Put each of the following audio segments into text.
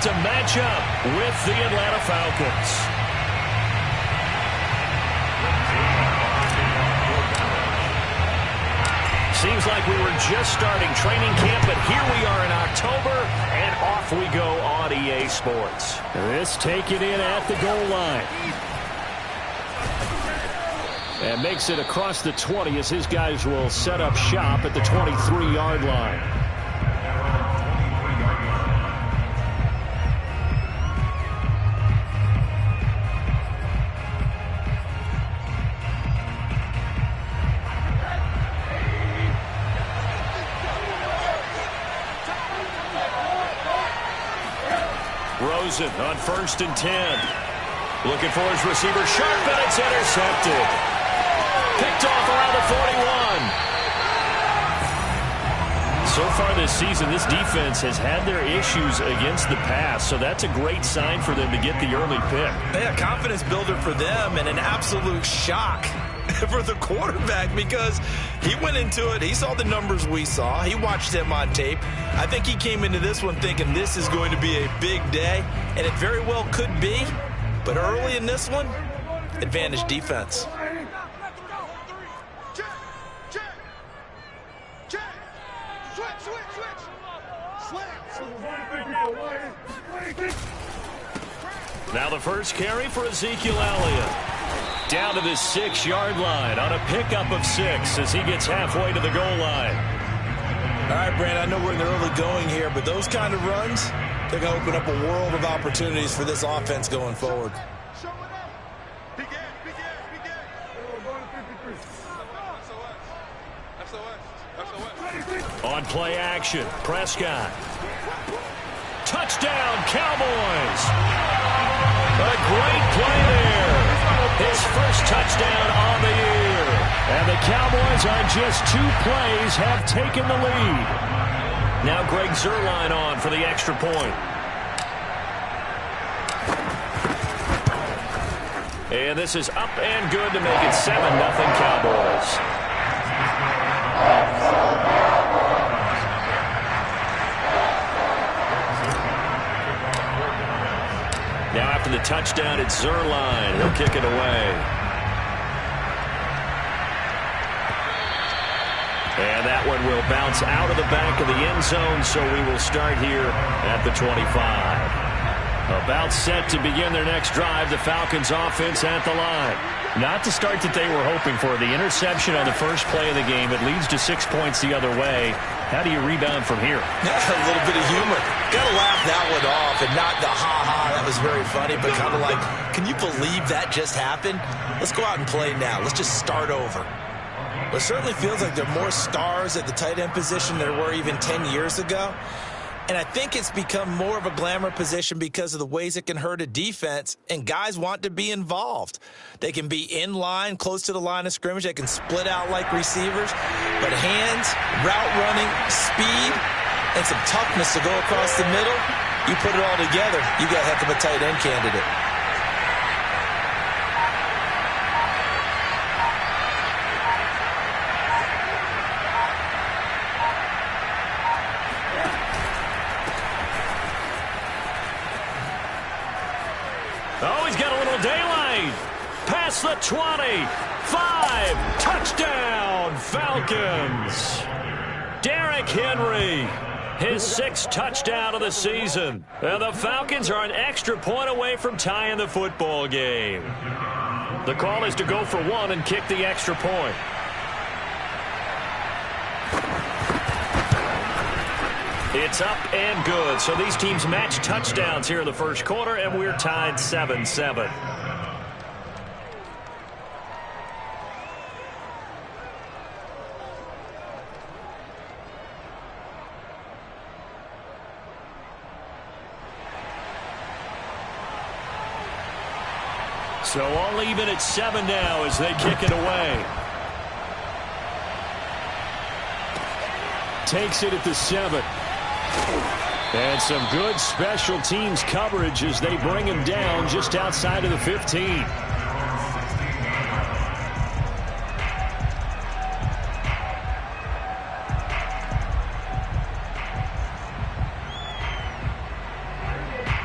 to match up with the Atlanta Falcons. Seems like we were just starting training camp, but here we are in October, and off we go on EA Sports. This taken in at the goal line. And makes it across the 20 as his guys will set up shop at the 23-yard line. Rosen on 1st and 10. Looking for his receiver, sharp, and it's intercepted. Picked off around the 41. So far this season, this defense has had their issues against the pass, so that's a great sign for them to get the early pick. Yeah, confidence builder for them and an absolute shock for the quarterback because he went into it. He saw the numbers we saw. He watched them on tape. I think he came into this one thinking this is going to be a big day, and it very well could be. But early in this one, advantage defense. Now the first carry for Ezekiel Elliott. Down to the 6-yard line on a pickup of 6 as he gets halfway to the goal line. All right, Brandon, I know we're in the early going here, but those kind of runs, they're going to open up a world of opportunities for this offense going forward. On play action, Prescott. Touchdown, Cowboys. A great play there. His first touchdown on the year. And the Cowboys on just 2 plays have taken the lead. Now Greg Zuerlein on for the extra point. And this is up and good to make it 7-0 Cowboys. Now after the touchdown, it's Zuerlein. He'll kick it away. And that one will bounce out of the back of the end zone, so we will start here at the 25. About set to begin their next drive, the Falcons offense at the line. Not the start that they were hoping for. The interception on the first play of the game, it leads to 6 points the other way. How do you rebound from here? A little bit of humor. Got to laugh that one off and not the ha-ha. That was very funny, but kind of like, can you believe that just happened? Let's go out and play now. Let's just start over. Well, it certainly feels like there are more stars at the tight end position than there were even 10 years ago. And I think it's become more of a glamour position because of the ways it can hurt a defense, and guys want to be involved. They can be in line, close to the line of scrimmage. They can split out like receivers. But hands, route running, speed, and some toughness to go across the middle, you put it all together, you got a heck of a tight end candidate. Oh, he's got a little daylight. Past the 20. 5. Touchdown, Falcons. Derrick Henry, his 6th touchdown of the season. And the Falcons are an extra point away from tying the football game. The call is to go for 1 and kick the extra point. It's up and good. So these teams match touchdowns here in the first quarter, and we're tied 7-7. So all even at 7 now as they kick it away. Takes it at the 7. And some good special teams coverage as they bring him down just outside of the 15.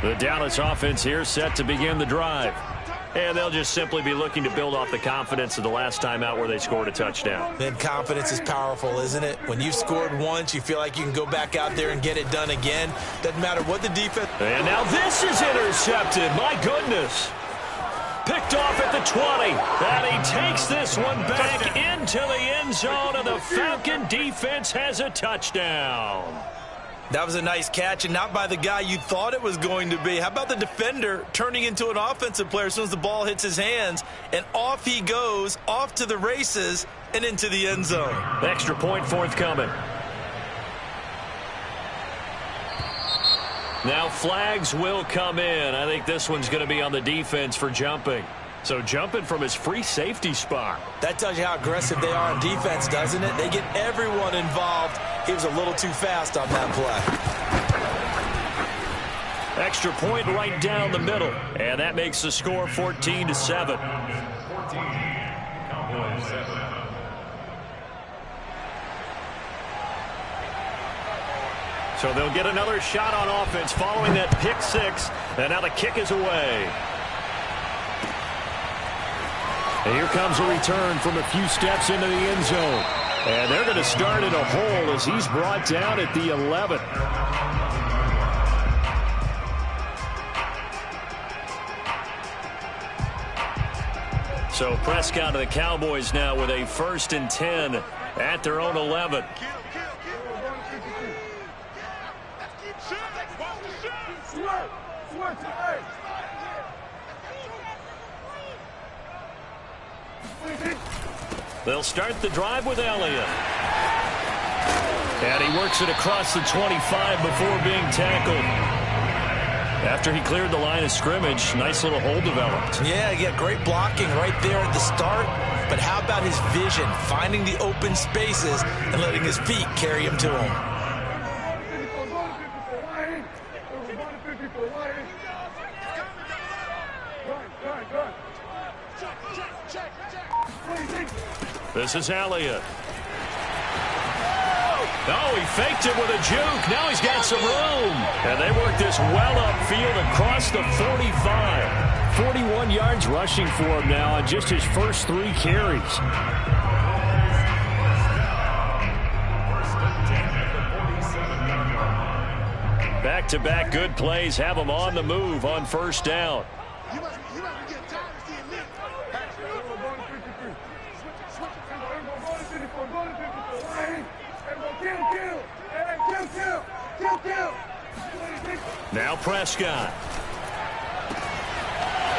The Dallas offense here set to begin the drive. And they'll just simply be looking to build off the confidence of the last time out where they scored a touchdown. Then confidence is powerful, isn't it? When you've scored once, you feel like you can go back out there and get it done again. Doesn't matter what the defense... And now this is intercepted. My goodness. Picked off at the 20. And he takes this one back into the end zone, and the Falcon defense has a touchdown. That was a nice catch, and not by the guy you thought it was going to be. How about the defender turning into an offensive player as soon as the ball hits his hands, and off he goes, off to the races, and into the end zone. Extra point forthcoming. Now flags will come in. I think this one's going to be on the defense for jumping. So jumping from his free safety spot. That tells you how aggressive they are on defense, doesn't it? They get everyone involved. He was a little too fast on that play. Extra point right down the middle. And that makes the score 14-7. So they'll get another shot on offense following that pick six. And now the kick is away. And here comes a return from a few steps into the end zone. And they're going to start in a hole as he's brought down at the 11. So Prescott of the Cowboys now with a 1st and 10 at their own 11. They'll start the drive with Elliott. And he works it across the 25 before being tackled. After he cleared the line of scrimmage, nice little hole developed. Yeah, he got great blocking right there at the start. But how about his vision, finding the open spaces and letting his feet carry him to him? This is Elliott. Oh, he faked it with a juke. Now he's got some room. And they work this well upfield across the 45. 41 yards rushing for him now on just his first 3 carries. Back-to-back good plays have him on the move on 1st down. Now Prescott.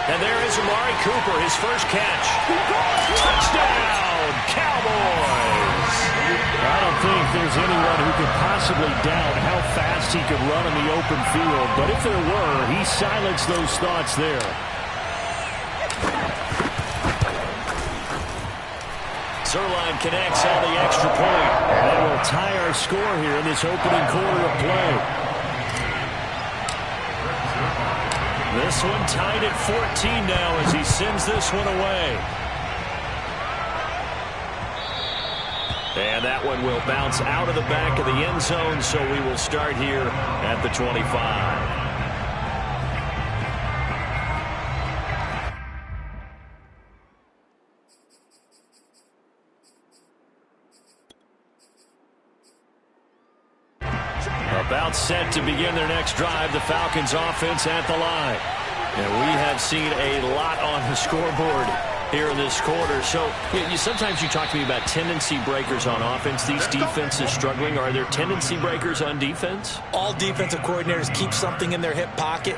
And there is Amari Cooper, his first catch. Touchdown, Cowboys! I don't think there's anyone who could possibly doubt how fast he could run in the open field. But if there were, he silenced those thoughts there. Zerline connects on the extra point. And that will tie our score here in this opening quarter of play. This one tied at 14 now as he sends this one away. And that one will bounce out of the back of the end zone, so we will start here at the 25. About set to begin their next drive, the Falcons offense at the line. And we have seen a lot on the scoreboard here in this quarter. So sometimes you talk to me about tendency breakers on offense. These defenses struggling. Are there tendency breakers on defense? All defensive coordinators keep something in their hip pocket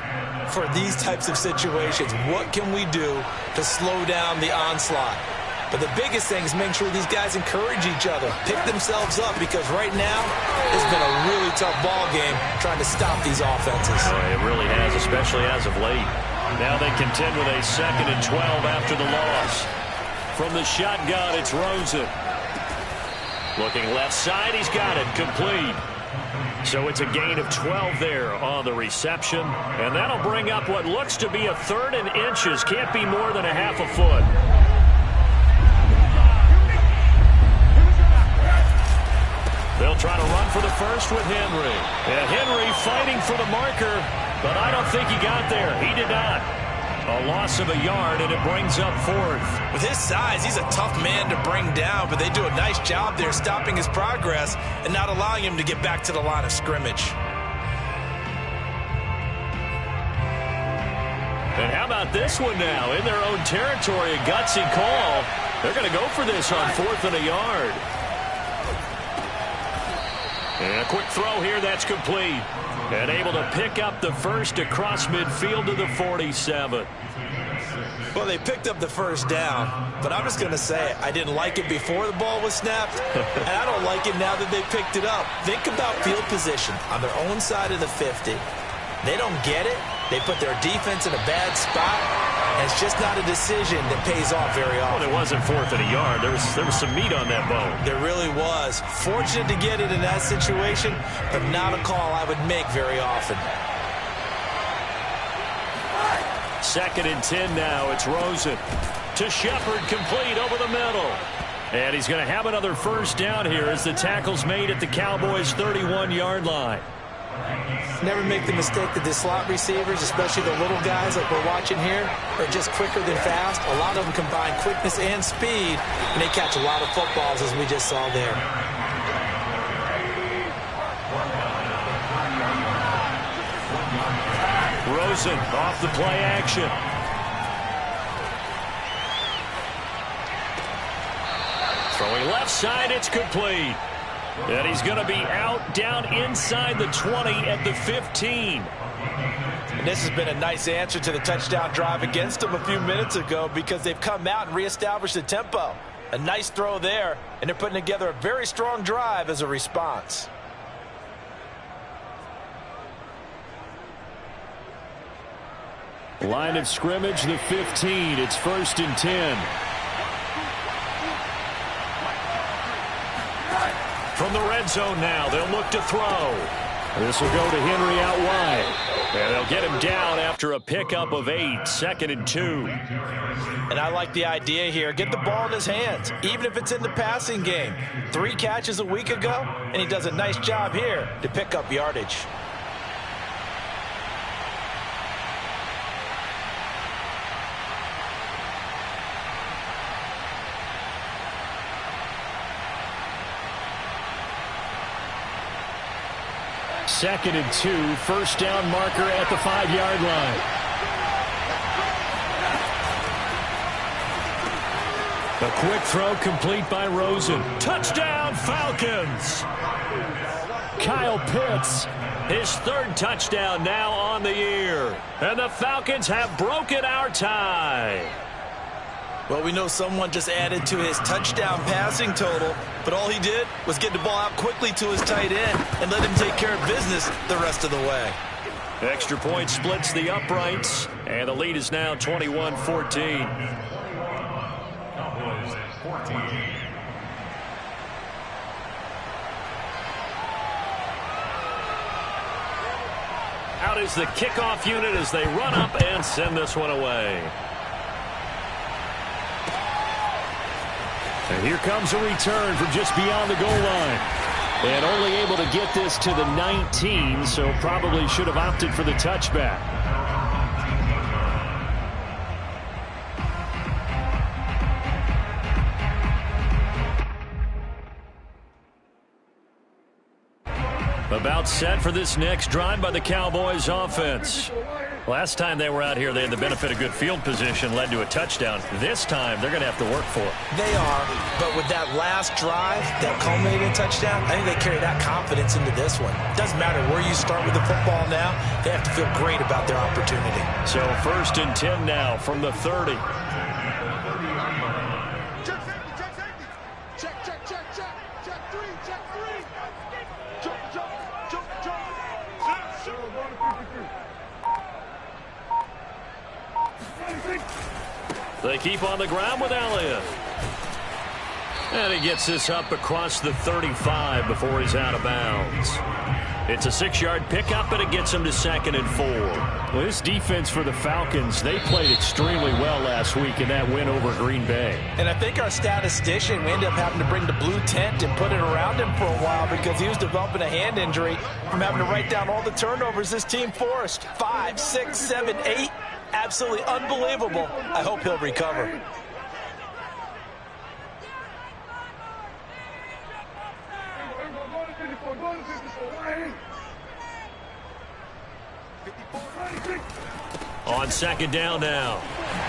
for these types of situations. What can we do to slow down the onslaught? But the biggest thing is making sure these guys encourage each other, pick themselves up, because right now it's been a really tough ball game trying to stop these offenses. It really has, especially as of late. Now they contend with a 2nd and 12 after the loss. From the shotgun, it's Rosen. Looking left side, he's got it, complete. So it's a gain of 12 there on the reception. And that'll bring up what looks to be a 3rd and inches. Can't be more than a half a foot. They'll try to run for the first with Henry. And Henry fighting for the marker. But I don't think he got there. He did not. A loss of a yard, and it brings up fourth. With his size, he's a tough man to bring down, but they do a nice job there stopping his progress and not allowing him to get back to the line of scrimmage. And how about this one now? In their own territory, a gutsy call. They're going to go for this on 4th and a yard. And a quick throw here, that's complete. And able to pick up the first across midfield to the 47. Well, they picked up the first down, but I'm just going to say I didn't like it before the ball was snapped, and I don't like it now that they picked it up. Think about field position on their own side of the 50. They don't get it. They put their defense in a bad spot, and it's just not a decision that pays off very often. Well, it wasn't 4th and a yard. There was some meat on that bone. There really was. Fortunate to get it in that situation, but not a call I would make very often. 2nd and 10 now. It's Rosen to Shepard, complete over the middle. And he's going to have another first down here as the tackle's made at the Cowboys' 31-yard line. Never make the mistake that the slot receivers, especially the little guys like we're watching here, are just quicker than fast. A lot of them combine quickness and speed, and they catch a lot of footballs, as we just saw there. Rosen off the play action. Throwing left side, it's complete. And he's going to be out down inside the 20 at the 15. And this has been a nice answer to the touchdown drive against them a few minutes ago because they've come out and reestablished the tempo. A nice throw there, and they're putting together a very strong drive as a response. Line of scrimmage, the 15. It's 1st and 10. From the red zone now, they'll look to throw. This will go to Henry out wide. And they'll get him down after a pickup of 8, 2nd and 2. And I like the idea here. Get the ball in his hands, even if it's in the passing game. 3 catches a week ago, and he does a nice job here to pick up yardage. Second and 2, first down marker at the 5-yard line. A quick throw complete by Rosen. Touchdown, Falcons! Kyle Pitts, his 3rd touchdown now on the year. And the Falcons have broken our tie. Well, we know someone just added to his touchdown passing total, but all he did was get the ball out quickly to his tight end and let him take care of business the rest of the way. Extra point splits the uprights, and the lead is now 21-14. Out is the kickoff unit as they run up and send this one away. And here comes a return from just beyond the goal line. And only able to get this to the 19, so probably should have opted for the touchback. About set for this next drive by the Cowboys offense. Last time they were out here, they had the benefit of good field position, led to a touchdown. This time, they're going to have to work for it. They are, but with that last drive that culminated in a touchdown, I think they carry that confidence into this one. It doesn't matter where you start with the football now. They have to feel great about their opportunity. So 1st and 10 now from the 30. They keep on the ground with Elliott. And he gets this up across the 35 before he's out of bounds. It's a 6-yard pickup, and it gets him to 2nd and 4. Well, this defense for the Falcons, they played extremely well last week in that win over Green Bay. And I think our statistician, we ended up having to bring the blue tent and put it around him for a while because he was developing a hand injury from having to write down all the turnovers this team forced. 5, 6, 7, 8. Absolutely unbelievable. I hope he'll recover. On 2nd down now.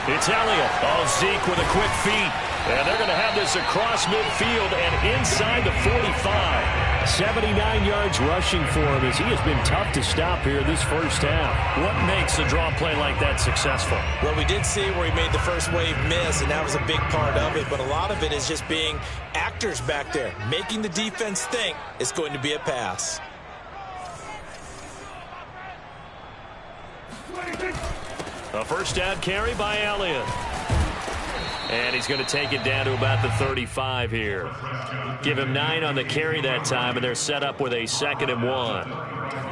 It's Elliott. Oh, Zeke with a quick feed. And they're going to have this across midfield and inside the 45. 79 yards rushing for him as he has been tough to stop here this first half. What makes a draw play like that successful? Well, we did see where he made the first wave miss, and that was a big part of it. But a lot of it is just being actors back there, making the defense think it's going to be a pass. A first down carry by Elliott. And he's going to take it down to about the 35 here. Give him 9 on the carry that time, and they're set up with a 2nd and 1.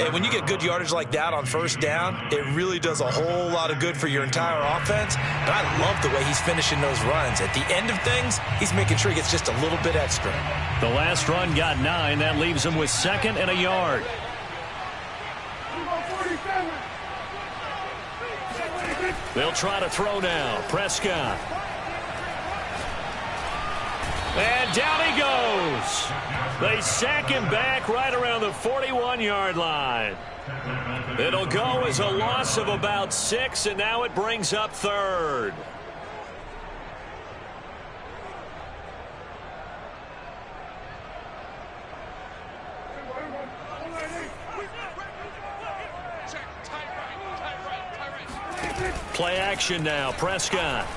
And when you get good yardage like that on first down, it really does a whole lot of good for your entire offense. And I love the way he's finishing those runs. At the end of things, he's making sure he gets just a little bit extra. The last run got 9. That leaves him with 2nd and a yard. They'll try to throw now. Prescott. And down he goes. They sack him back right around the 41-yard line. It'll go as a loss of about 6, and now it brings up 3rd. Play action now. Prescott.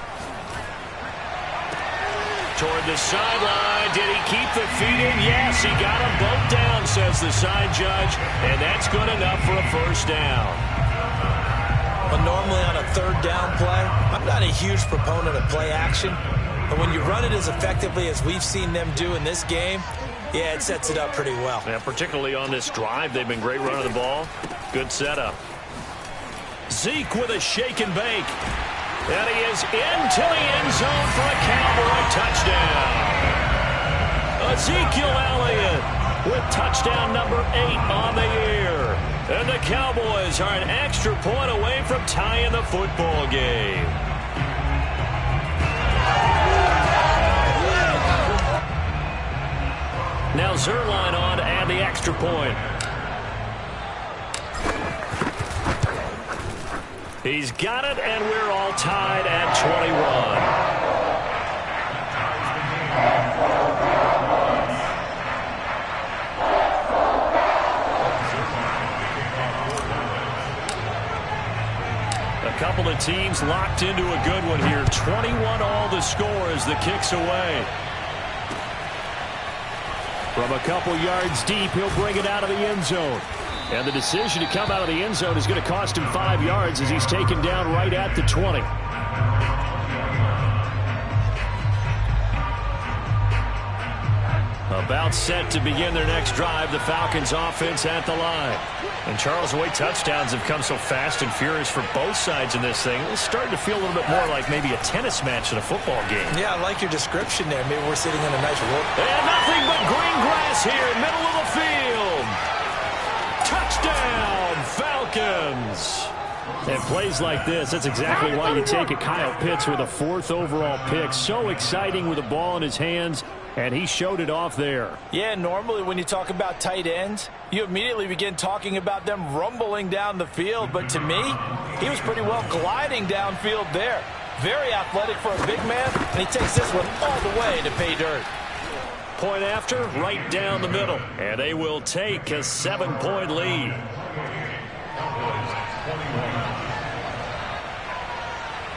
Toward the sideline. Did he keep the feet in? Yes, he got them both down, says the side judge. And that's good enough for a first down. But normally on a 3rd down play, I'm not a huge proponent of play action. But when you run it as effectively as we've seen them do in this game, yeah, it sets it up pretty well. Yeah, particularly on this drive, they've been great running the ball. Good setup. Zeke with a shake and bake. And he is into the end zone for a Cowboy touchdown. Ezekiel Elliott with touchdown number 8 on the year. And the Cowboys are an extra point away from tying the football game. Now Zerline on to add the extra point. He's got it, and we're all tied at 21. A couple of teams locked into a good one here. 21 all the score as the kick's away. From a couple yards deep, he'll bring it out of the end zone. And the decision to come out of the end zone is going to cost him 5 yards as he's taken down right at the 20. About set to begin their next drive, the Falcons offense at the line. And Charles, the way touchdowns have come so fast and furious for both sides in this thing, it's starting to feel a little bit more like maybe a tennis match in a football game. Yeah, I like your description there. Maybe we're sitting in a nice room. And nothing but green grass here, middle of the field. Touchdown, Falcons. And plays like this, that's exactly why you take a Kyle Pitts with a 4th overall pick. So exciting with the ball in his hands, and he showed it off there. Yeah, normally when you talk about tight ends, you immediately begin talking about them rumbling down the field. But to me, he was pretty well gliding downfield there. Very athletic for a big man, and he takes this one all the way to pay dirt. Point after, right down the middle. And they will take a 7-point lead.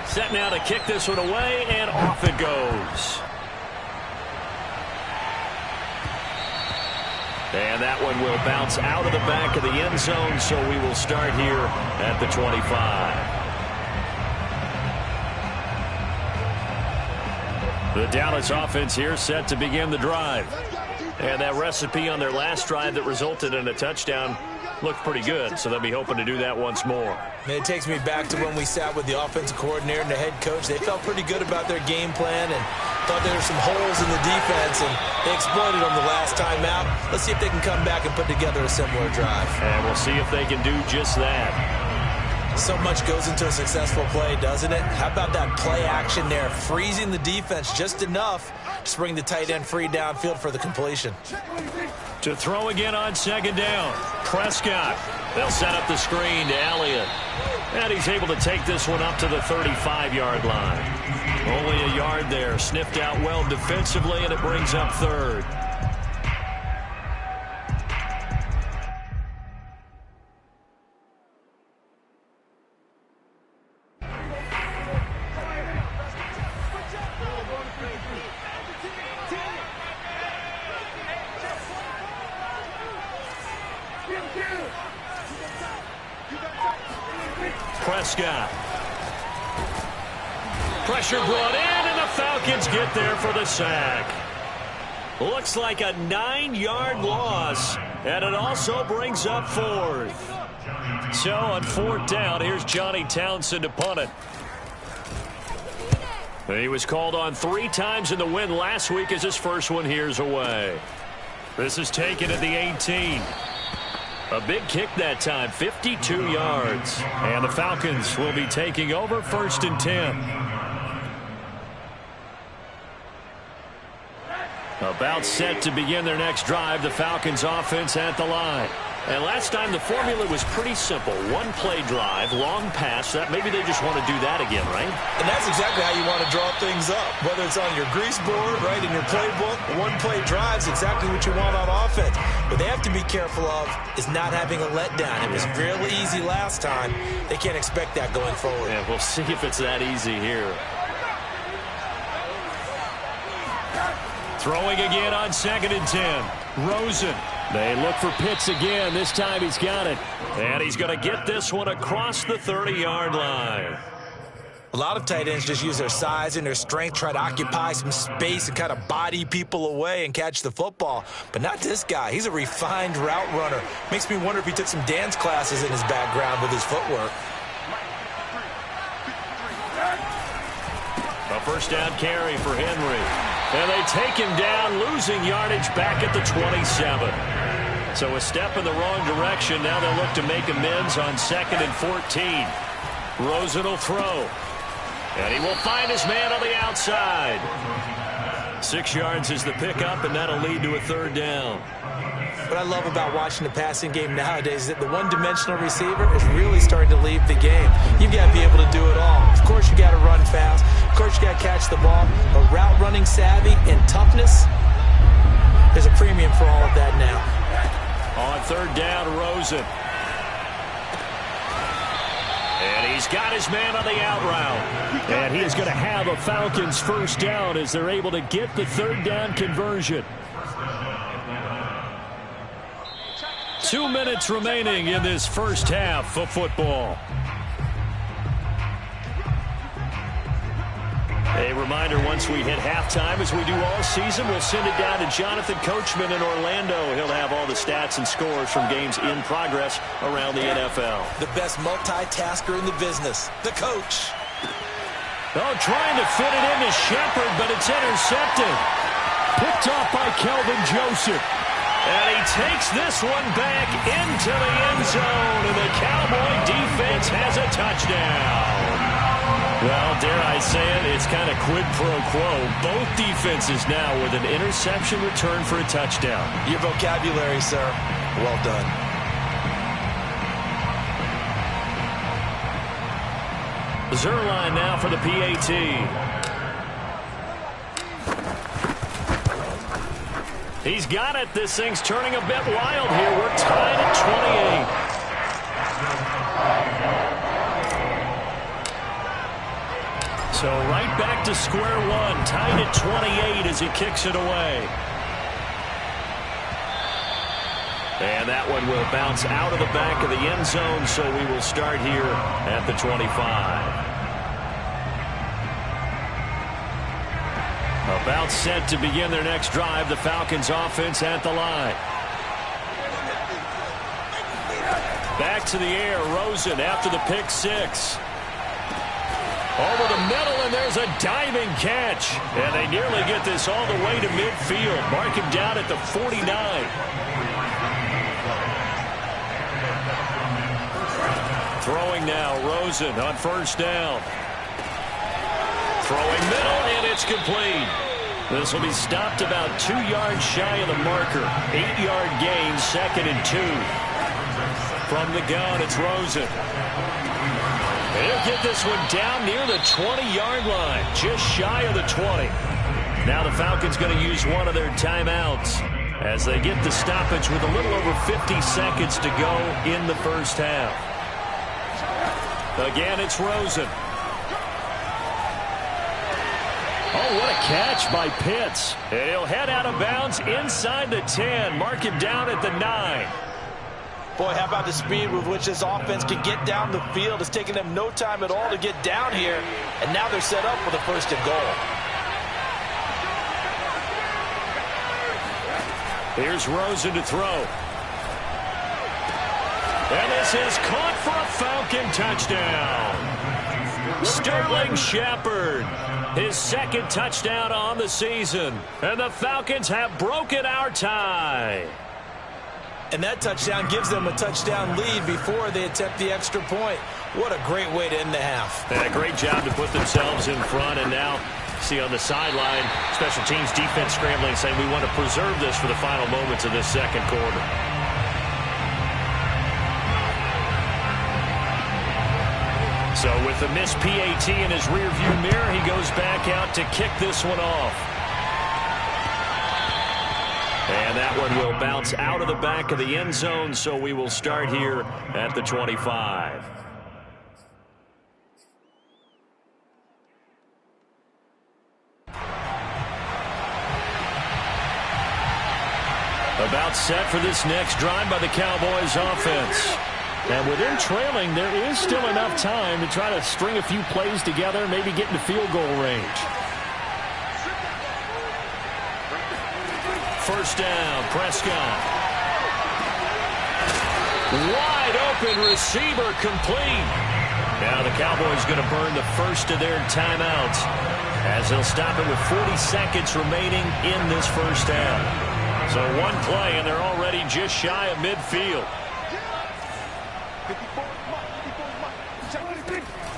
Set now to kick this one away, and off it goes. And that one will bounce out of the back of the end zone, so we will start here at the 25. The Dallas offense here set to begin the drive. And that recipe on their last drive that resulted in a touchdown looked pretty good, so they'll be hoping to do that once more. It takes me back to when we sat with the offensive coordinator and the head coach. They felt pretty good about their game plan and thought there were some holes in the defense, and they exploited them the last time out. Let's see if they can come back and put together a similar drive. And we'll see if they can do just that. So much goes into a successful play, doesn't it? How about that play action there, freezing the defense just enough to bring the tight end free downfield for the completion. To throw again on second down. Prescott. They'll set up the screen to Elliott. And he's able to take this one up to the 35-yard line. Only a yard there. Sniffed out well defensively, and it brings up third. Prescott. Pressure brought in, and the Falcons get there for the sack. Looks like a 9-yard loss, and it also brings up fourth. So on fourth down, here's Johnny Townsend to punt it. He was called on 3 times in the win last week as his first one here's away. This is taken at the 18. A big kick that time, 52 yards. And the Falcons will be taking over 1st and 10. About set to begin their next drive, the Falcons offense at the line. And last time the formula was pretty simple. 1-play drive, long pass. That maybe they just want to do that again, right? And that's exactly how you want to draw things up. Whether it's on your grease board, right, in your playbook, 1-play drive is exactly what you want on offense. What they have to be careful of is not having a letdown. It was real easy last time. They can't expect that going forward. Yeah, we'll see if it's that easy here. Throwing again on 2nd and 10. Rosen. They look for Pitts again. This time he's got it. And he's going to get this one across the 30-yard line. A lot of tight ends just use their size and their strength, try to occupy some space and kind of body people away and catch the football. But not this guy. He's a refined route runner. Makes me wonder if he took some dance classes in his background with his footwork. A first down carry for Henry. And they take him down, losing yardage back at the 27. So a step in the wrong direction. Now they'll look to make amends on 2nd and 14. Rosen will throw. And he will find his man on the outside. 6 yards is the pickup, and that'll lead to a 3rd down. What I love about watching the passing game nowadays is that the one-dimensional receiver is really starting to leave the game. You've got to be able to do it all. Of course, you got to run fast. Of course, you got to catch the ball. But route running savvy and toughness, there's a premium for all of that now. On 3rd down, Rosen. And he's got his man on the out route. And he is going to have a Falcons first down as they're able to get the 3rd down conversion. 2 minutes remaining in this first half of football. A reminder, once we hit halftime, as we do all season, we'll send it down to Jonathan Coachman in Orlando. He'll have all the stats and scores from games in progress around the NFL. The best multitasker in the business, the coach. Oh, trying to fit it into Shepard, but it's intercepted. Picked off by Kelvin Joseph. And he takes this one back into the end zone, and the Cowboy defense has a touchdown. Well, dare I say it, it's kind of quid pro quo. Both defenses now with an interception return for a touchdown. Your vocabulary, sir. Well done. Zerline now for the PAT. He's got it. This thing's turning a bit wild here. We're tied at 28. So right back to square one, tied at 28 as he kicks it away. And that one will bounce out of the back of the end zone, so we will start here at the 25. About set to begin their next drive. The Falcons offense at the line. Back to the air. Rosen after the pick six. Over the middle, and there's a diving catch. And they nearly get this all the way to midfield. Mark him down at the 49. Throwing now, Rosen on first down. Throwing middle, and it's complete. This will be stopped about 2 yards shy of the marker. 8-yard gain, 2nd and 2. From the gun, it's Rosen. He'll get this one down near the 20-yard line, just shy of the 20. Now the Falcons going to use one of their timeouts as they get the stoppage with a little over 50 seconds to go in the first half. Again, it's Rosen. Oh, what a catch by Pitts. And he'll head out of bounds inside the 10. Mark him down at the 9. Boy, how about the speed with which this offense can get down the field. It's taking them no time at all to get down here. And now they're set up for the 1st and goal. Here's Rosen to throw. And this is caught for a Falcon touchdown. Sterling Shepard, his 2nd touchdown on the season. And the Falcons have broken our tie. And that touchdown gives them a touchdown lead before they attempt the extra point. What a great way to end the half. And a great job to put themselves in front. And now, see on the sideline, special teams defense scrambling, saying we want to preserve this for the final moments of this 2nd quarter. So with the missed PAT in his rearview mirror, he goes back out to kick this one off. And that one will bounce out of the back of the end zone, so we will start here at the 25. About set for this next drive by the Cowboys offense. And within trailing, there is still enough time to try to string a few plays together, maybe get into field goal range. First down, Prescott. Wide open receiver complete. Now the Cowboys going to burn the first of their timeouts as they'll stop it with 40 seconds remaining in this first half. So one play, and they're already just shy of midfield.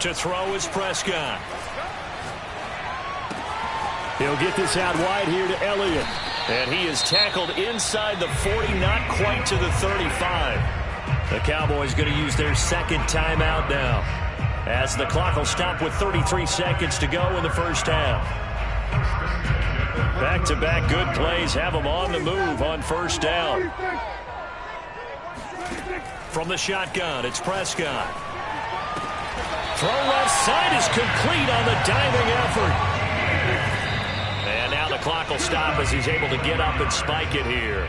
To throw is Prescott. He'll get this out wide here to Elliott. And he is tackled inside the 40, not quite to the 35. The Cowboys going to use their 2nd timeout now, as the clock will stop with 33 seconds to go in the first half. Back-to-back good plays have them on the move on first down. From the shotgun, it's Prescott. Throw left side is complete on the diving effort. And now the clock will stop as he's able to get up and spike it here.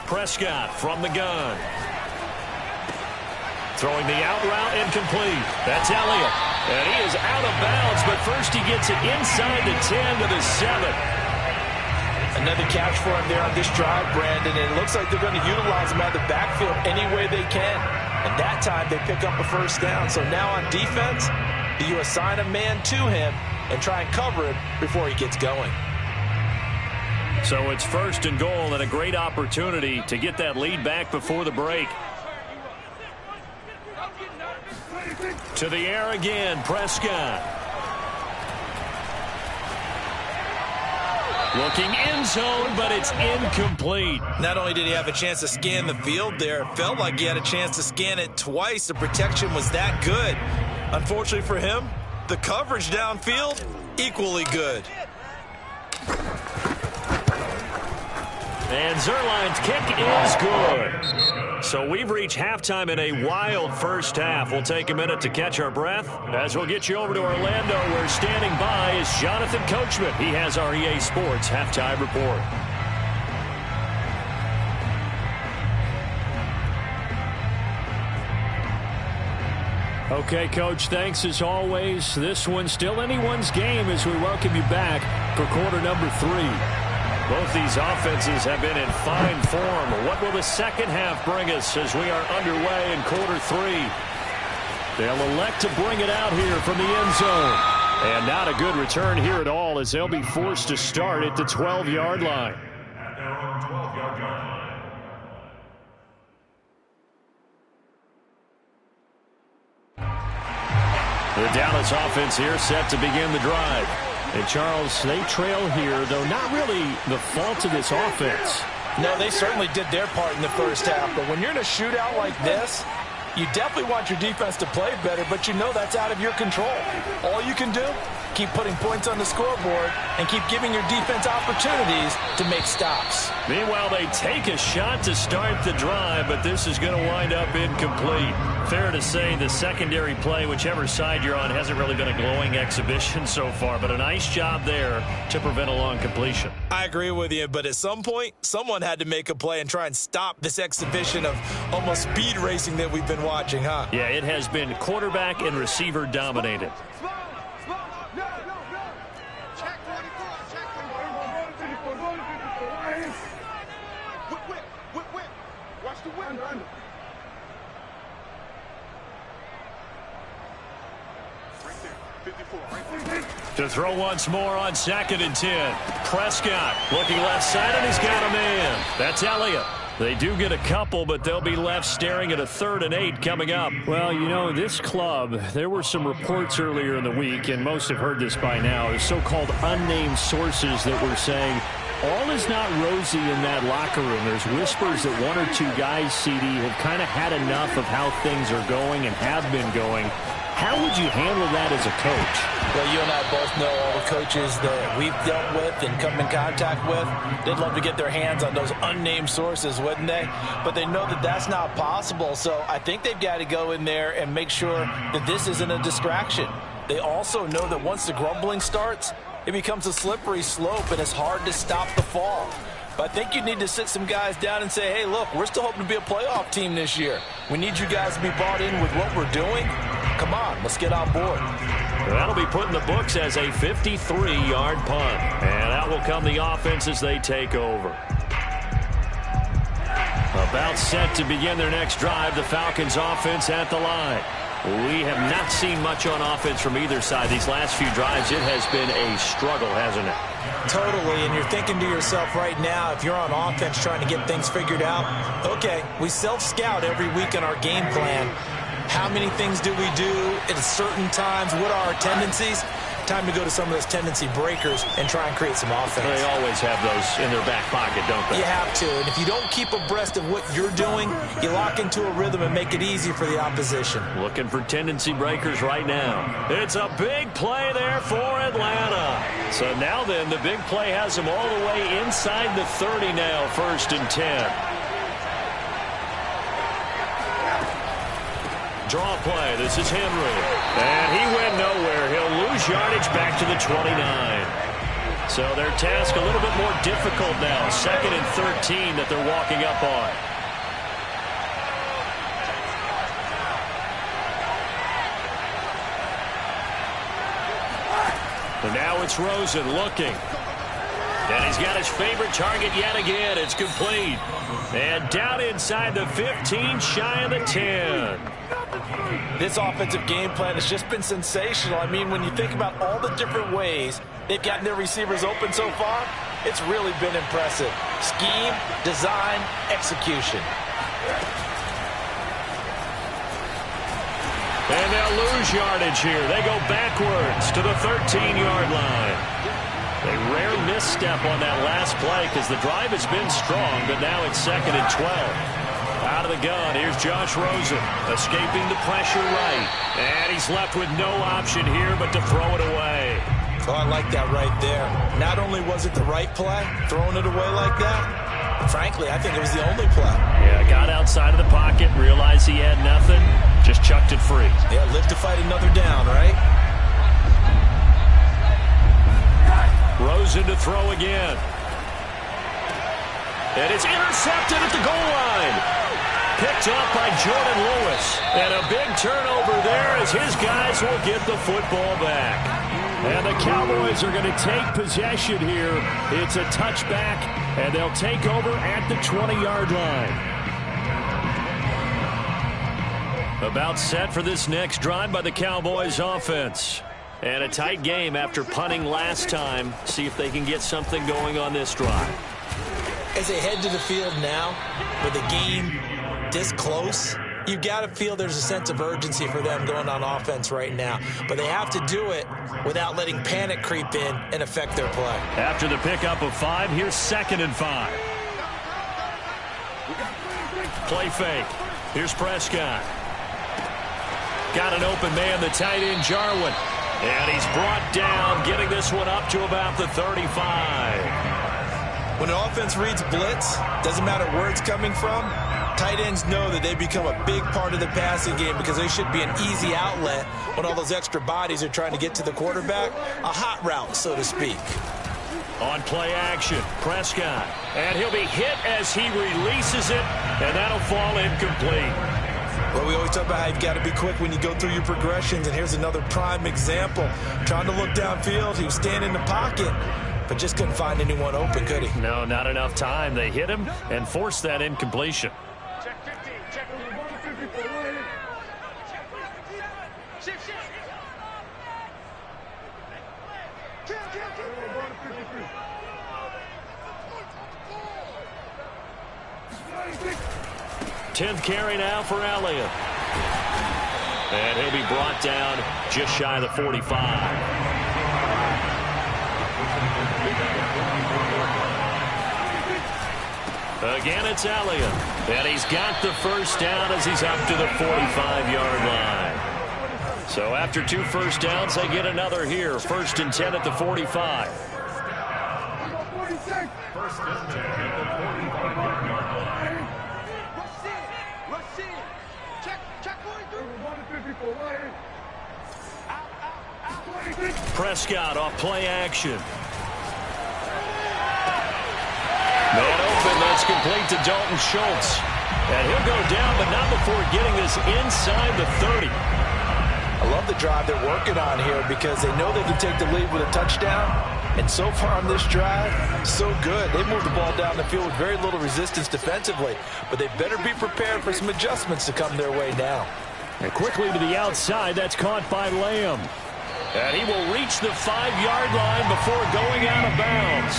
Prescott from the gun. Throwing the out route incomplete. That's Elliott. And he is out of bounds, but first he gets it inside the 10 to the 7. Another catch for him there on this drive, Brandon, and it looks like they're going to utilize him out of the backfield any way they can. And that time they pick up a first down. So now on defense, you assign a man to him and try and cover him before he gets going. So it's 1st and goal and a great opportunity to get that lead back before the break. To the air again, Prescott. Looking end zone, but it's incomplete. Not only did he have a chance to scan the field there, it felt like he had a chance to scan it twice. The protection was that good. Unfortunately for him, the coverage downfield, equally good. And Zerline's kick is good. So we've reached halftime in a wild first half. We'll take a minute to catch our breath as we'll get you over to Orlando, where standing by is Jonathan Coachman. He has our EA Sports halftime report. Okay, Coach, thanks as always. This one's still anyone's game as we welcome you back for quarter number 3. Both these offenses have been in fine form. What will the second half bring us as we are underway in quarter 3? They'll elect to bring it out here from the end zone. And not a good return here at all, as they'll be forced to start at the 12-yard line. The Dallas offense here set to begin the drive. And, Charles, they trail here, though not really the fault of this offense. No, they certainly did their part in the first half. But when you're in a shootout like this, you definitely want your defense to play better, but you know that's out of your control. All you can do, keep putting points on the scoreboard and keep giving your defense opportunities to make stops. Meanwhile, they take a shot to start the drive, but this is going to wind up incomplete. Fair to say the secondary play, whichever side you're on, hasn't really been a glowing exhibition so far, but a nice job there to prevent a long completion. I agree with you, but at some point, someone had to make a play and try and stop this exhibition of almost speed racing that we've been watching, huh? Yeah, it has been quarterback and receiver dominated. To throw once more on 2nd and 10. Prescott looking left side, and he's got a man. That's Elliott. They do get a couple, but they'll be left staring at a 3rd and 8 coming up. Well, you know, this club, there were some reports earlier in the week, and most have heard this by now, the so-called unnamed sources that were saying all is not rosy in that locker room. There's whispers that 1 or 2 guys, CD, have kind of had enough of how things are going and have been going. How would you handle that as a coach? Well, you and I both know all the coaches that we've dealt with and come in contact with. They'd love to get their hands on those unnamed sources, wouldn't they? But they know that that's not possible, so I think they've got to go in there and make sure that this isn't a distraction. They also know that once the grumbling starts, it becomes a slippery slope, and it's hard to stop the fall. But I think you need to sit some guys down and say, hey, look, we're still hoping to be a playoff team this year. We need you guys to be bought in with what we're doing. Come on, let's get on board. That'll be put in the books as a 53-yard punt. And out will come the offense as they take over. About set to begin their next drive, the Falcons offense at the line. We have not seen much on offense from either side these last few drives. It has been a struggle, hasn't it? Totally, and you're thinking to yourself right now, if you're on offense trying to get things figured out, okay, we self-scout every week on our game plan. How many things do we do at certain times? What are our tendencies? Time to go to some of those tendency breakers and try and create some offense. They always have those in their back pocket, don't they? You have to, and if you don't keep abreast of what you're doing, you lock into a rhythm and make it easy for the opposition. Looking for tendency breakers right now. It's a big play there for Atlanta. So now then, the big play has them all the way inside the 30 now, 1st and 10. Draw play. This is Henry. And he went nowhere. He'll lose yardage back to the 29. So their task a little bit more difficult now. 2nd and 13 that they're walking up on. And now it's Rosen looking. And he's got his favorite target yet again. It's complete. And down inside the 15, shy of the 10. This offensive game plan has just been sensational. I mean, when you think about all the different ways they've gotten their receivers open so far, it's really been impressive. Scheme, design, execution. And they'll lose yardage here. They go backwards to the 13-yard line. A rare misstep on that last play because the drive has been strong, but now it's 2nd and 12. Out of the gun, here's Josh Rosen, escaping the pressure right. And he's left with no option here but to throw it away. Oh, I like that right there. Not only was it the right play, throwing it away like that, Frankly, I think it was the only play. Yeah, got outside of the pocket, realized he had nothing, just chucked it free. Yeah, live to fight another down, right? Rosen to throw again. And it's intercepted at the goal line. Picked up by Jordan Lewis. And a big turnover there as his guys will get the football back. And the Cowboys are going to take possession here. It's a touchback, and they'll take over at the 20-yard line. About set for this next drive by the Cowboys offense. And a tight game after punting last time. See if they can get something going on this drive. As they head to the field now, with the game this close, you've got to feel there's a sense of urgency for them going on offense right now. But they have to do it without letting panic creep in and affect their play. After the pickup of 5, here's 2nd and 5. Play fake. Here's Prescott. Got an open man, the tight end, Jarwin. And he's brought down, getting this one up to about the 35. When an offense reads blitz, doesn't matter where it's coming from, tight ends know that they become a big part of the passing game because they should be an easy outlet when all those extra bodies are trying to get to the quarterback. A hot route, so to speak. On play action, Prescott. And he'll be hit as he releases it, and that'll fall incomplete. Well, we always talk about how you've got to be quick when you go through your progressions, and here's another prime example. Trying to look downfield, he was standing in the pocket, but just couldn't find anyone open, could he? No, not enough time. They hit him and forced that incompletion. Check 15, check 15. Tenth carry now for Elliott. And he'll be brought down just shy of the 45. Again, it's Elliott. And he's got the first down as he's up to the 45-yard line. So after 2 first downs, they get another here. 1st and 10 at the 45. First and 10 at the 45-yard line. Prescott off play action. Man open, that's complete to Dalton Schultz. And he'll go down, but not before getting this inside the 30. I love the drive they're working on here because they know they can take the lead with a touchdown. And so far on this drive, so good. They moved the ball down the field with very little resistance defensively. But they better be prepared for some adjustments to come their way now. And quickly to the outside, that's caught by Lamb. And he will reach the 5-yard line before going out of bounds.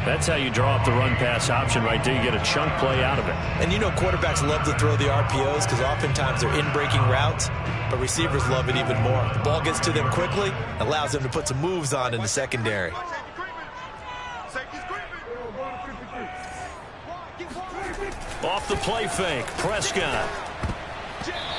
That's how you draw up the run-pass option right there. You get a chunk play out of it. And you know quarterbacks love to throw the RPOs because oftentimes they're in-breaking routes, but receivers love it even more. The ball gets to them quickly, allows them to put some moves on in the secondary. Off the play fake, Prescott.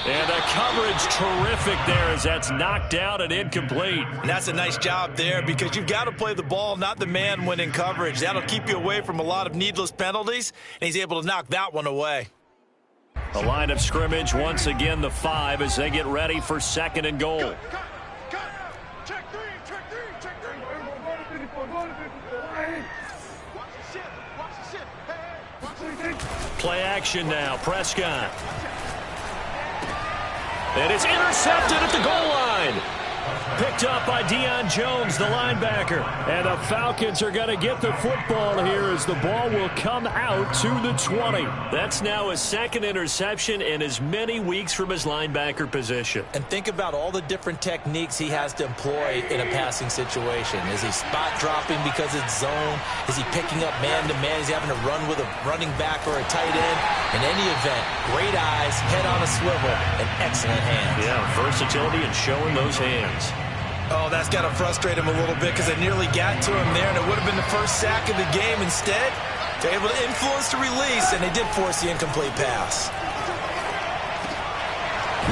And the coverage terrific there as that's knocked out and incomplete. And that's a nice job there because you've got to play the ball, not the man when in coverage. That'll keep you away from a lot of needless penalties, and he's able to knock that one away. A line of scrimmage, once again the 5 as they get ready for 2nd and goal. Play action now, Prescott. And it's intercepted at the goal line. Picked up by Deion Jones, the linebacker. And the Falcons are going to get the football here as the ball will come out to the 20. That's now his 2nd interception in as many weeks from his linebacker position. And think about all the different techniques he has to employ in a passing situation. Is he spot dropping because it's zone? Is he picking up man-to-man? Is he having to run with a running back or a tight end? In any event, great eyes, head on a swivel, and excellent hands. Yeah, versatility and showing those hands. Oh, that's got to frustrate him a little bit because they nearly got to him there, and it would have been the first sack of the game. Instead, they're able to influence the release, and they did force the incomplete pass.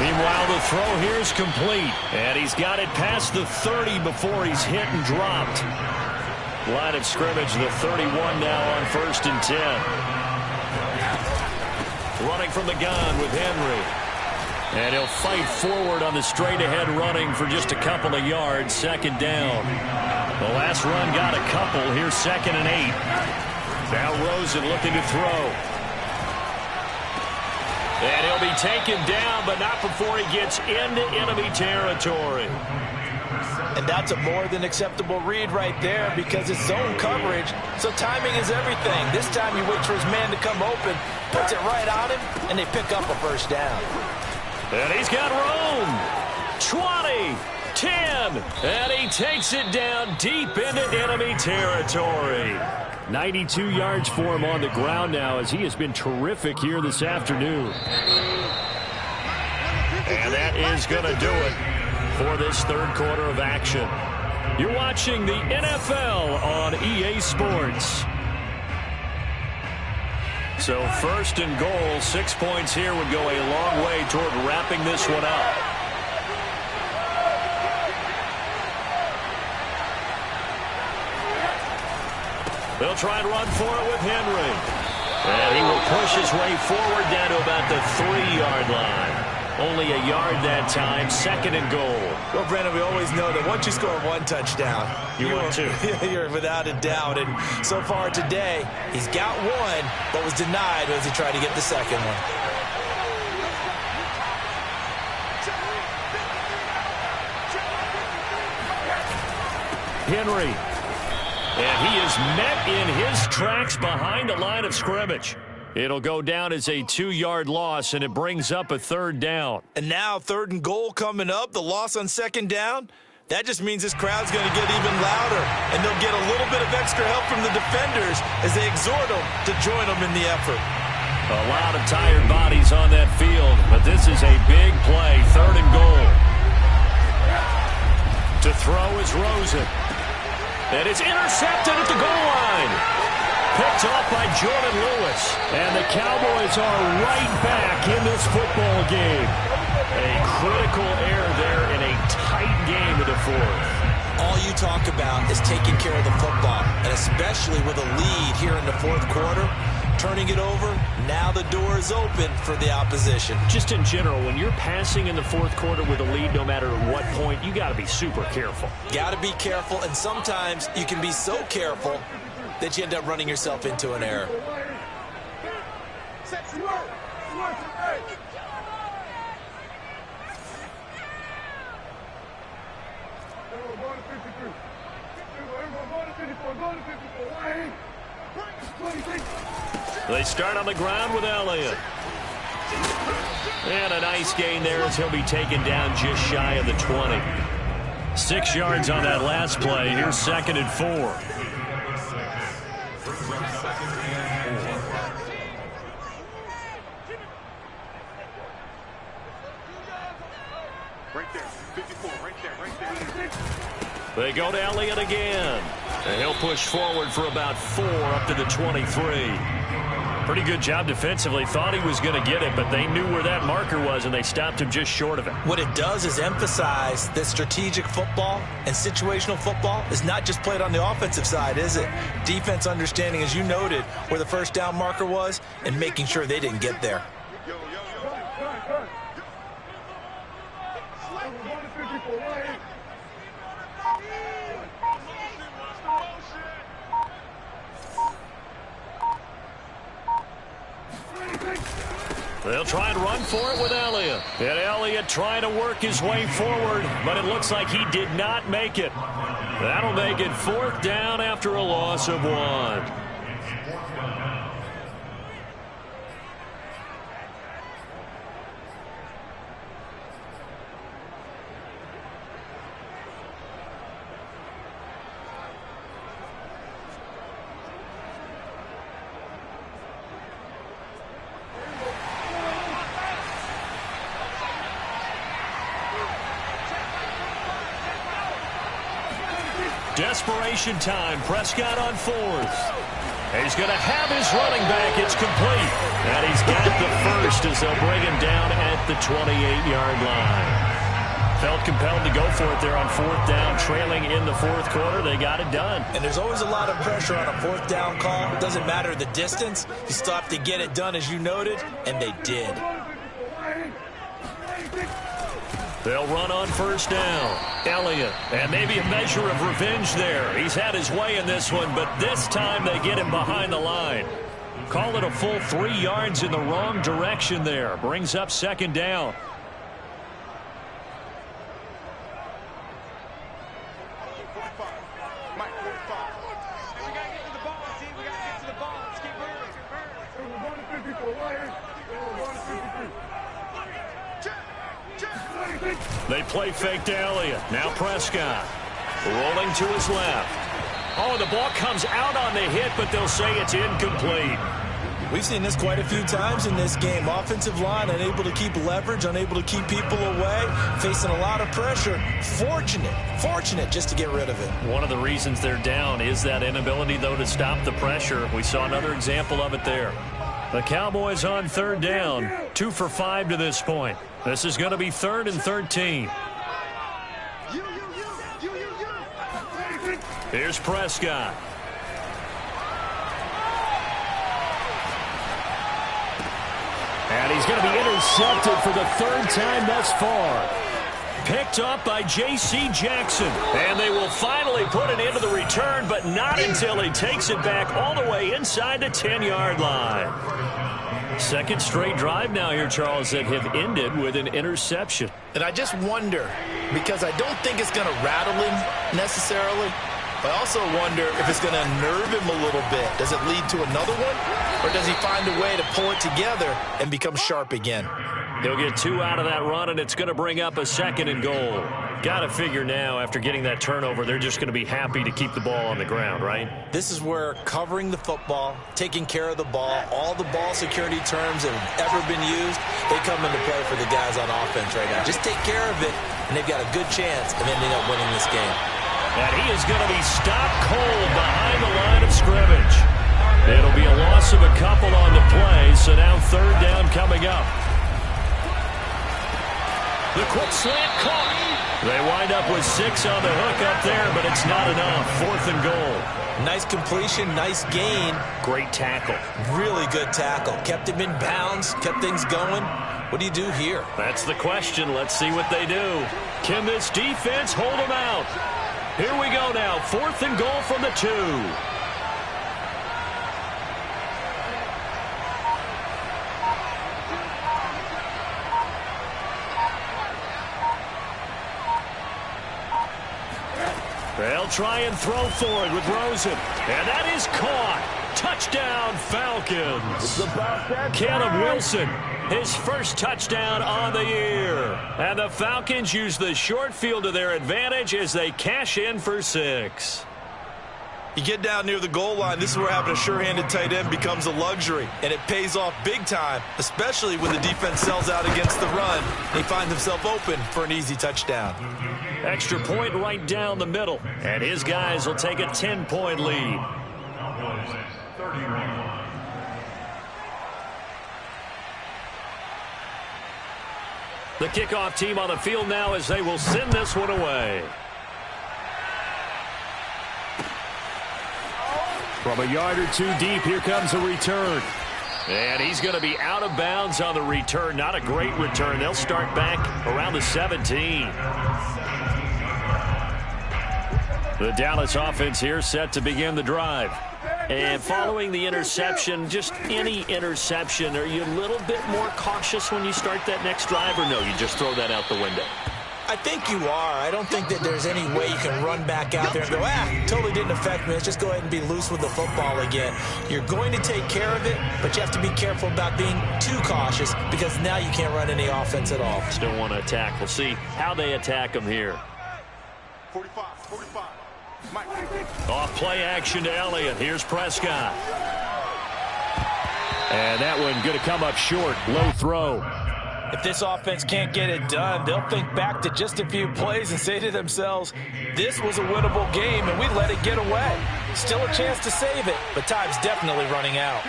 Meanwhile, the throw here is complete, and he's got it past the 30 before he's hit and dropped. Line of scrimmage, the 31 now on 1st and 10. Running from the gun with Henry. And he'll fight forward on the straight-ahead running for just a couple of yards. 2nd down. The last run got a couple. Here's 2nd and 8. Now Rosen looking to throw. And he'll be taken down, but not before he gets into enemy territory. And that's a more than acceptable read right there because it's zone coverage, so timing is everything. This time he waits for his man to come open, puts it right on him, and they pick up a 1st down. And he's got room. 20, 10, and he takes it down deep into enemy territory. 92 yards for him on the ground now as he has been terrific here this afternoon. And that is going to do it for this 3rd quarter of action. You're watching the NFL on EA Sports. So 1st and goal, 6 points here would go a long way toward wrapping this one up. They'll try and run for it with Henry. And he will push his way forward down to about the 3-yard line. Only a yard that time, 2nd and goal. Well, Brandon, we always know that once you score 1 touchdown, you're without a doubt. And so far today, he's got 1, but was denied as he tried to get the 2nd one. Henry. And he is met in his tracks behind the line of scrimmage. It'll go down as a 2-yard loss, and it brings up a 3rd down. And now 3rd and goal coming up, the loss on 2nd down. That just means this crowd's going to get even louder, and they'll get a little bit of extra help from the defenders as they exhort them to join them in the effort. A lot of tired bodies on that field, but this is a big play, 3rd and goal. To throw is Rosen. And it's intercepted at the goal line. Picked off by Jordan Lewis. And the Cowboys are right back in this football game. A critical error there in a tight game of the 4th. All you talk about is taking care of the football, and especially with a lead here in the 4th quarter, turning it over, now the door is open for the opposition. Just in general, when you're passing in the 4th quarter with a lead, no matter at what point, you got to be super careful. Got to be careful, and sometimes you can be so careful that you end up running yourself into an error. They start on the ground with Elliott. And a nice gain there as he'll be taken down just shy of the 20. 6 yards on that last play. Here's 2nd and 4. Right there, 54, right there. They go to Elliott again. And he'll push forward for about 4 up to the 23. Pretty good job defensively. Thought he was going to get it, but they knew where that marker was, and they stopped him just short of it. What it does is emphasize that strategic football and situational football is not just played on the offensive side, is it? Defense understanding, as you noted, where the 1st down marker was and making sure they didn't get there. They'll try and run for it with Elliott. And Elliott trying to work his way forward, but it looks like he did not make it. That'll make it 4th down after a loss of 1. Desperation time. Prescott on 4th. And he's going to have his running back. It's complete. And he's got the first as they'll bring him down at the 28-yard line. Felt compelled to go for it there on 4th down, trailing in the 4th quarter. They got it done. And there's always a lot of pressure on a 4th down call. It doesn't matter the distance. You still have to get it done, as you noted, and they did. They'll run on 1st down. Elliott, and maybe a measure of revenge there. He's had his way in this one, but this time they get him behind the line. Call it a full 3 yards in the wrong direction there. Brings up 2nd down. They play fake to Elliott. Now Prescott. Rolling to his left. Oh, the ball comes out on the hit, but they'll say it's incomplete. We've seen this quite a few times in this game. Offensive line unable to keep leverage, unable to keep people away, facing a lot of pressure. Fortunate just to get rid of it. One of the reasons they're down is that inability, though, to stop the pressure. We saw another example of it there. The Cowboys on 3rd down, 2 for 5 to this point. This is going to be 3rd and 13. Here's Prescott. And he's going to be intercepted for the 3rd time thus far. Picked up by J.C. Jackson. And they will finally put it into the return, but not until he takes it back all the way inside the 10-yard line. 2nd straight drive now here, Charles, that have ended with an interception. And I just wonder, because I don't think it's going to rattle him necessarily. I also wonder if it's going to unnerve him a little bit. Does it lead to another one? Or does he find a way to pull it together and become sharp again? He'll get 2 out of that run, and it's going to bring up a 2nd and goal. Got to figure now, after getting that turnover, they're just going to be happy to keep the ball on the ground, right? This is where covering the football, taking care of the ball, all the ball security terms that have ever been used, they come into play for the guys on offense right now. Just take care of it, and they've got a good chance of ending up winning this game. And he is going to be stopped cold behind the line of scrimmage. It'll be a loss of a couple on the play, so now 3rd down coming up. The quick slant caught. They wind up with 6 on the hook up there, but it's not enough. 4th and goal. Nice completion, nice gain. Great tackle. Really good tackle. Kept him in bounds, kept things going. What do you do here? That's the question. Let's see what they do. Can this defense hold them out? Here we go now. 4th and goal from the 2. They'll try and throw for it with Rosen. And that is caught. Touchdown, Falcons. Caleb Wilson, his first touchdown on the year. And the Falcons use the short field to their advantage as they cash in for 6. You get down near the goal line, this is where having a sure-handed tight end becomes a luxury. And it pays off big time, especially when the defense sells out against the run. They find themselves open for an easy touchdown. Extra point right down the middle. And his guys will take a 10-point lead. The kickoff team on the field now as they will send this one away. From a yard or 2 deep, here comes a return. And he's going to be out of bounds on the return. Not a great return. They'll start back around the 17. The Dallas offense here set to begin the drive. And following the interception, just any interception, are you a little bit more cautious when you start that next drive, or no, you just throw that out the window? I think you are. I don't think that there's any way you can run back out there and go, totally didn't affect me. Let's just go ahead and be loose with the football again. You're going to take care of it, but you have to be careful about being too cautious because now you can't run any offense at all. Still want to attack. We'll see how they attack them here. 45. Off play action to Elliott. Here's Prescott. And that one going to come up short. Low throw. If this offense can't get it done, they'll think back to just a few plays and say to themselves, this was a winnable game and we let it get away. Still a chance to save it, but time's definitely running out.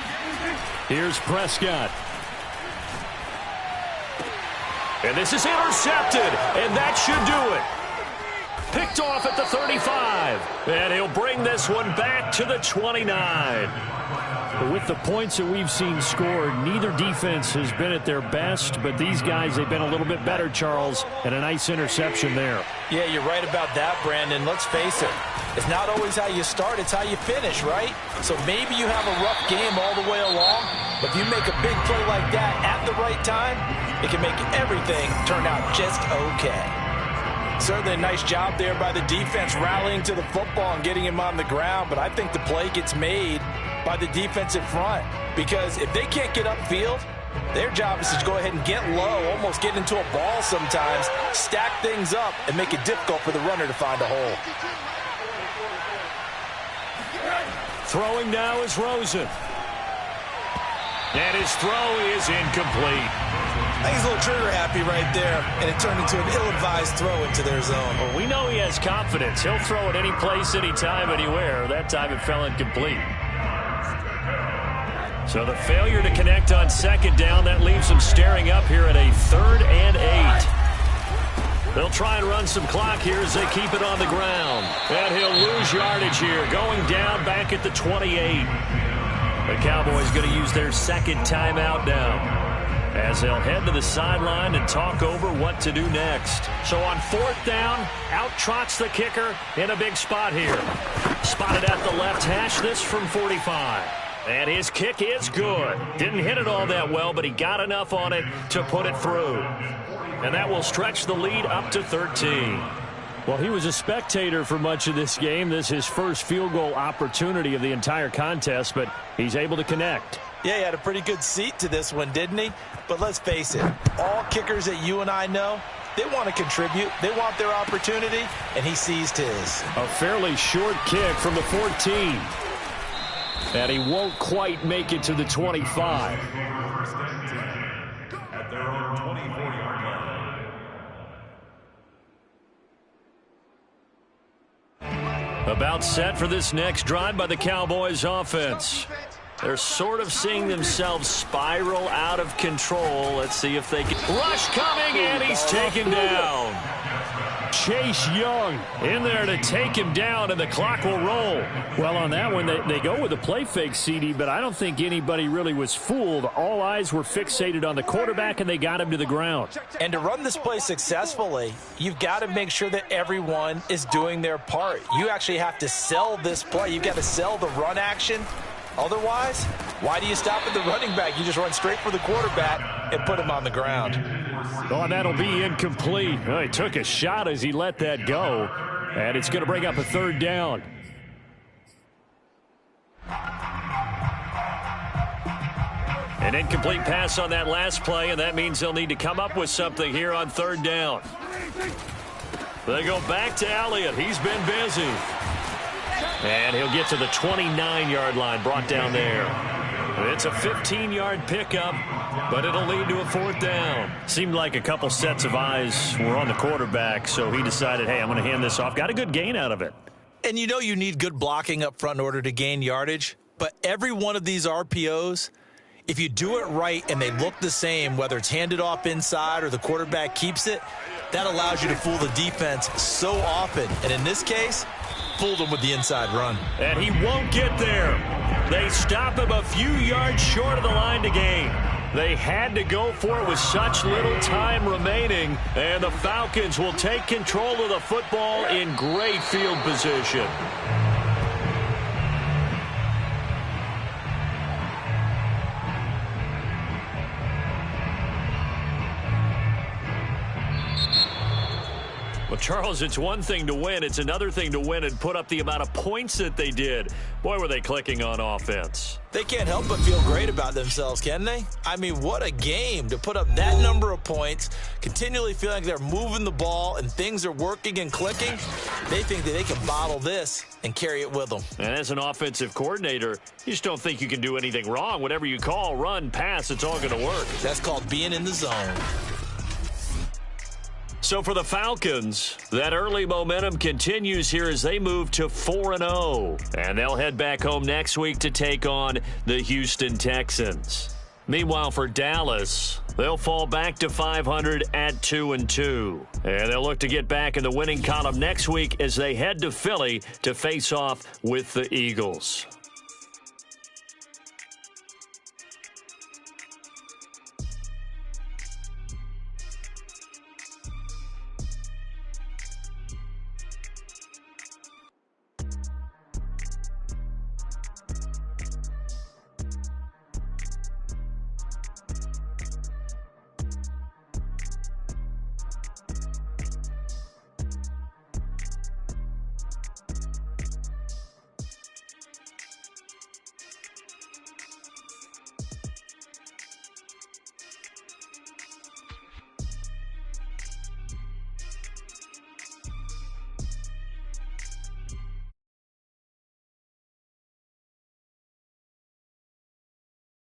Here's Prescott. And this is intercepted, and that should do it. Picked off at the 35, and he'll bring this one back to the 29. But with the points that we've seen scored, neither defense has been at their best, but these guys, they've been a little bit better, Charles, and a nice interception there. Yeah, you're right about that, Brandon. Let's face it. It's not always how you start, it's how you finish, right? So maybe you have a rough game all the way along, but if you make a big play like that at the right time, it can make everything turn out just okay. Certainly a nice job there by the defense rallying to the football and getting him on the ground, but I think the play gets made by the defensive front, because if they can't get upfield, their job is to go ahead and get low, almost get into a ball sometimes, stack things up, and make it difficult for the runner to find a hole. Throwing now is Rosen. And his throw is incomplete. I think he's a little trigger happy right there, and it turned into an ill-advised throw into their zone. Well, we know he has confidence. He'll throw it any place, anytime, anywhere. That time it fell incomplete. So the failure to connect on second down, that leaves them staring up here at a 3rd and 8. They'll try and run some clock here as they keep it on the ground. And he'll lose yardage here, going down back at the 28. The Cowboys going to use their second timeout now, as they'll head to the sideline and talk over what to do next. So on 4th down, out trots the kicker in a big spot here. Spotted at the left hash, this from 45. And his kick is good. Didn't hit it all that well, but he got enough on it to put it through. And that will stretch the lead up to 13. Well, he was a spectator for much of this game. This is his first field goal opportunity of the entire contest, but he's able to connect. Yeah, he had a pretty good seat to this one, didn't he? But let's face it, all kickers that you and I know, they want to contribute. They want their opportunity, and he seized his. A fairly short kick from the 14. And he won't quite make it to the 25. At their own 24-yard line. About set for this next drive by the Cowboys offense. They're sort of seeing themselves spiral out of control. Let's see if they can. Rush coming, and he's taken down. Chase Young in there to take him down, and the clock will roll. Well, on that one, they go with a play fake, CD, but I don't think anybody really was fooled. All eyes were fixated on the quarterback, and they got him to the ground. And to run this play successfully, you've got to make sure that everyone is doing their part. You actually have to sell this play. You've got to sell the run action. Otherwise, why do you stop at the running back? You just run straight for the quarterback and put him on the ground. Oh, and that'll be incomplete. Well, he took a shot as he let that go, and it's going to bring up a 3rd down. An incomplete pass on that last play, and that means they'll need to come up with something here on 3rd down. They go back to Elliott. He's been busy. And he'll get to the 29-yard line, brought down there. It's a 15-yard pickup, but it'll lead to a 4th down. Seemed like a couple sets of eyes were on the quarterback, so he decided, hey, I'm going to hand this off. Got a good gain out of it. And you know you need good blocking up front in order to gain yardage, but every one of these RPOs, if you do it right and they look the same, whether it's handed off inside or the quarterback keeps it, that allows you to fool the defense so often. And in this case, fooled him with the inside run. And he won't get there. They stop him a few yards short of the line to gain. They had to go for it with such little time remaining, and the Falcons will take control of the football in great field position. Well, Charles, it's one thing to win. It's another thing to win and put up the amount of points that they did. Boy, were they clicking on offense. They can't help but feel great about themselves, can they? I mean, what a game to put up that number of points, continually feeling like they're moving the ball and things are working and clicking. They think that they can bottle this and carry it with them. And as an offensive coordinator, you just don't think you can do anything wrong. Whatever you call, run, pass, it's all going to work. That's called being in the zone. So for the Falcons, that early momentum continues here as they move to 4-0. And they'll head back home next week to take on the Houston Texans. Meanwhile, for Dallas, they'll fall back to 500 at 2-2. And they'll look to get back in the winning column next week as they head to Philly to face off with the Eagles.